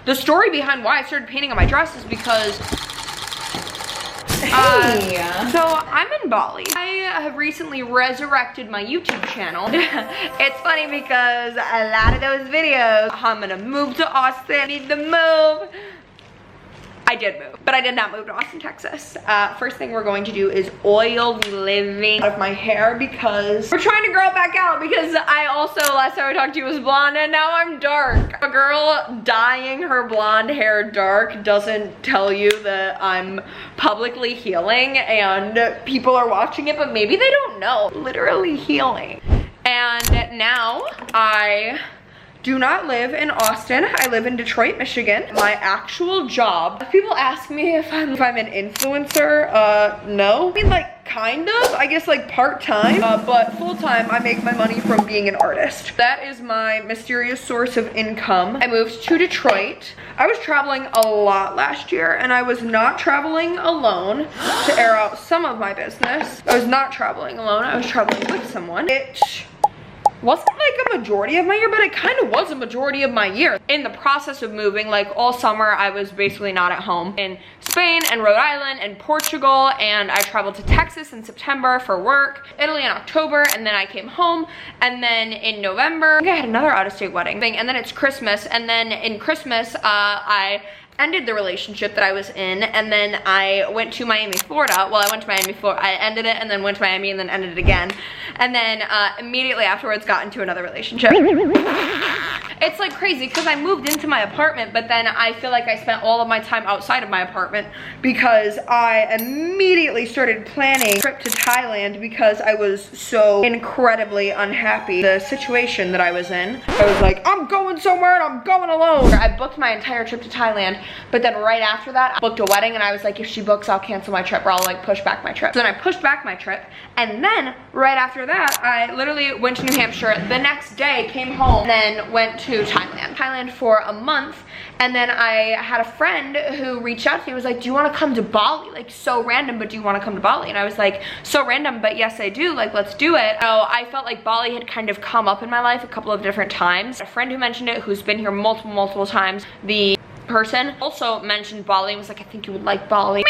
The story behind why I started painting on my dress is because so I'm in Bali. I have recently resurrected my YouTube channel. It's funny because a lot of those videos, I'm gonna move to Austin, need to move. I did move, but I did not move to Austin, Texas. First thing we're going to do is oil the living out of my hair because we're trying to grow it back out, because I also, last time I talked to you, was blonde and now I'm dark. A girl dyeing her blonde hair dark doesn't tell you that I'm publicly healing and people are watching it, but maybe they don't know. Literally healing. And now I do not live in Austin. I live in Detroit, Michigan. My actual job, people ask me if I'm an influencer. No. I mean, like, kind of. I guess, like, part-time. But full-time, I make my money from being an artist. That is my mysterious source of income. I moved to Detroit. I was traveling a lot last year, and I was not traveling alone. To air out some of my business, I was not traveling alone. I was traveling with someone. It wasn't like a majority of my year, but it kind of was a majority of my year. In the process of moving, like all summer, I was basically not at home. In Spain and Rhode Island and Portugal, and I traveled to Texas in September for work, Italy in October, and then I came home. And then in November, I think I had another out-of-state wedding thing, and then it's Christmas. And then in Christmas, I ended the relationship that I was in, and then I went to Miami, Florida. Well, I went to Miami, Florida. I ended it and then went to Miami and then ended it again. And then immediately afterwards got into another relationship. It's like crazy because I moved into my apartment, but then I feel like I spent all of my time outside of my apartment because I immediately started planning a trip to Thailand because I was so incredibly unhappy the situation that I was in. I was like, I'm going somewhere and I'm going alone. I booked my entire trip to Thailand, but then right after that, I booked a wedding, and I was like, if she books, I'll cancel my trip, or I'll like push back my trip. So then I pushed back my trip, and then right after that, I literally went to New Hampshire. The next day, came home, and then went to Thailand for a month. And then I had a friend who reached out to me, was like, do you want to come to Bali? Like, so random, but do you want to come to Bali? And I was like, so random, but yes I do, like, let's do it. So I felt like Bali had kind of come up in my life a couple of different times. A friend who mentioned it, who's been here multiple times. The person also mentioned Bali and was like, I think you would like Bali.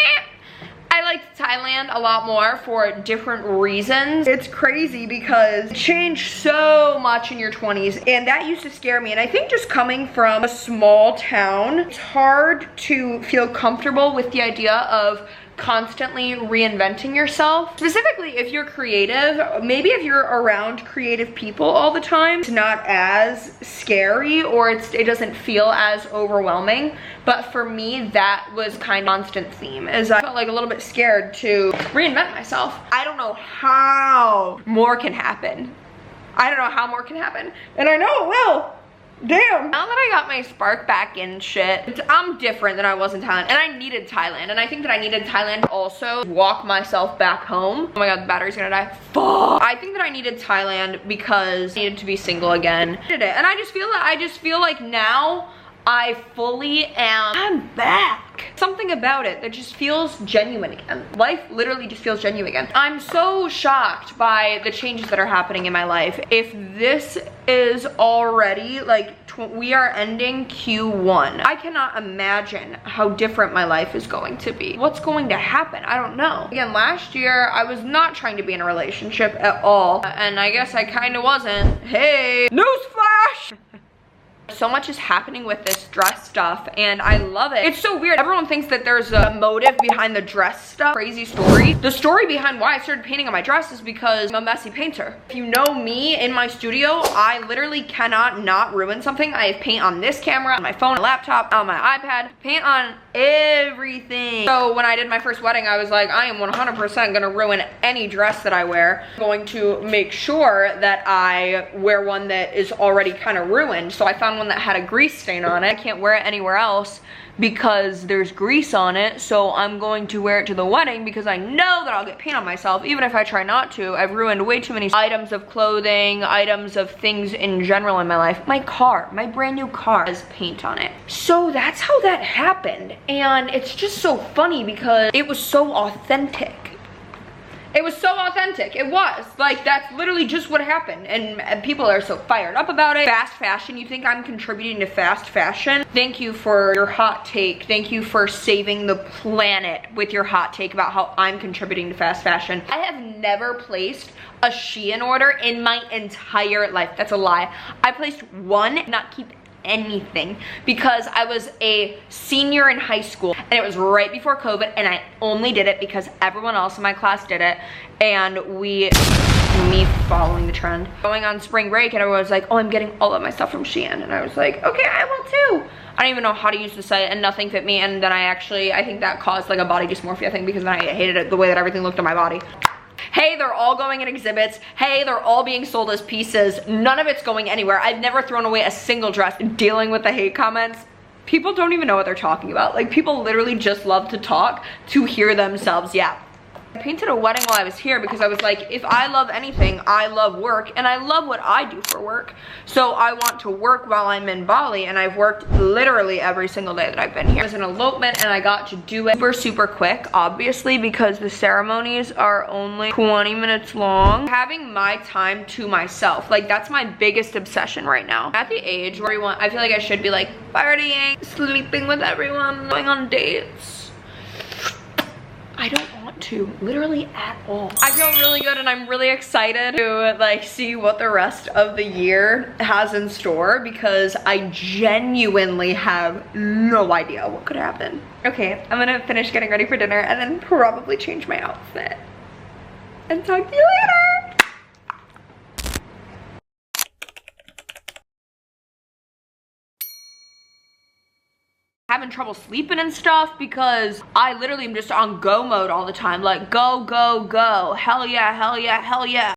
I liked Thailand a lot more for different reasons. It's crazy because it changed so much in your 20s, and that used to scare me. And I think just coming from a small town, it's hard to feel comfortable with the idea of constantly reinventing yourself. Specifically if you're creative, maybe if you're around creative people all the time, it's not as scary, or it doesn't feel as overwhelming. But for me, that was kind of a constant theme, is I felt like a little bit scared to reinvent myself. I don't know how more can happen. I don't know how more can happen, and I know it will. Damn. Now that I got my spark back in shit, I'm different than I was in Thailand, and I needed Thailand, and I think that I needed Thailand also to walk myself back home. Oh my god, the battery's gonna die. Fuck. I think that I needed Thailand because I needed to be single again. And I just feel like now I fully am. I'm back. Something about it that just feels genuine again. Life literally just feels genuine again. I'm so shocked by the changes that are happening in my life. If this is already like, we are ending Q1. I cannot imagine how different my life is going to be. What's going to happen? I don't know. Again, last year, I was not trying to be in a relationship at all. And I guess I kind of wasn't. Hey, newsflash! So much is happening with this dress stuff, and I love it. It's so weird. Everyone thinks that there's a motive behind the dress stuff. Crazy story. The story behind why I started painting on my dress is because I'm a messy painter. If you know me in my studio, I literally cannot not ruin something. I have paint on this camera, on my phone, my laptop, on my iPad, paint on everything. So when I did my first wedding, I was like, I am 100% gonna ruin any dress that I wear. I'm going to make sure that I wear one that is already kind of ruined. So I found one that had a grease stain on it. I can't wear it anywhere else because there's grease on it, so I'm going to wear it to the wedding because I know that I'll get paint on myself even if I try not to. I've ruined way too many items of clothing, items of things in general in my life. My car, my brand new car has paint on it. So that's how that happened, and it's just so funny because it was so authentic. It was so authentic. It was. Like, that's literally just what happened. And people are so fired up about it. Fast fashion, you think I'm contributing to fast fashion? Thank you for your hot take. Thank you for saving the planet with your hot take about how I'm contributing to fast fashion. I have never placed a Shein order in my entire life. That's a lie. I placed one, not keep anything, because I was a senior in high school and it was right before COVID, and I only did it because everyone else in my class did it, and me following the trend. Going on spring break and everyone was like, oh, I'm getting all of my stuff from Shein, and I was like, okay, I will too. I don't even know how to use the site, and nothing fit me, and then I think that caused like a body dysmorphia thing, because then I hated it, the way that everything looked on my body. Hey, they're all going in exhibits. Hey, they're all being sold as pieces. None of it's going anywhere. I've never thrown away a single dress. Dealing with the hate comments, people don't even know what they're talking about. Like, people literally just love to talk to hear themselves yap. I painted a wedding while I was here because I was like, if I love anything, I love work, and I love what I do for work. So I want to work while I'm in Bali, and I've worked literally every single day that I've been here. It was an elopement, and I got to do it super quick, obviously, because the ceremonies are only 20 minutes long. Having my time to myself, like, that's my biggest obsession right now. At the age where I feel like I should be like partying, sleeping with everyone, going on dates. I don't want to, literally at all. I feel really good, and I'm really excited to like see what the rest of the year has in store, because I genuinely have no idea what could happen. Okay, I'm gonna finish getting ready for dinner and then probably change my outfit. And talk to you later. Having trouble sleeping and stuff because I literally am just on go mode all the time. Like, go, go, go. Hell yeah, hell yeah, hell yeah.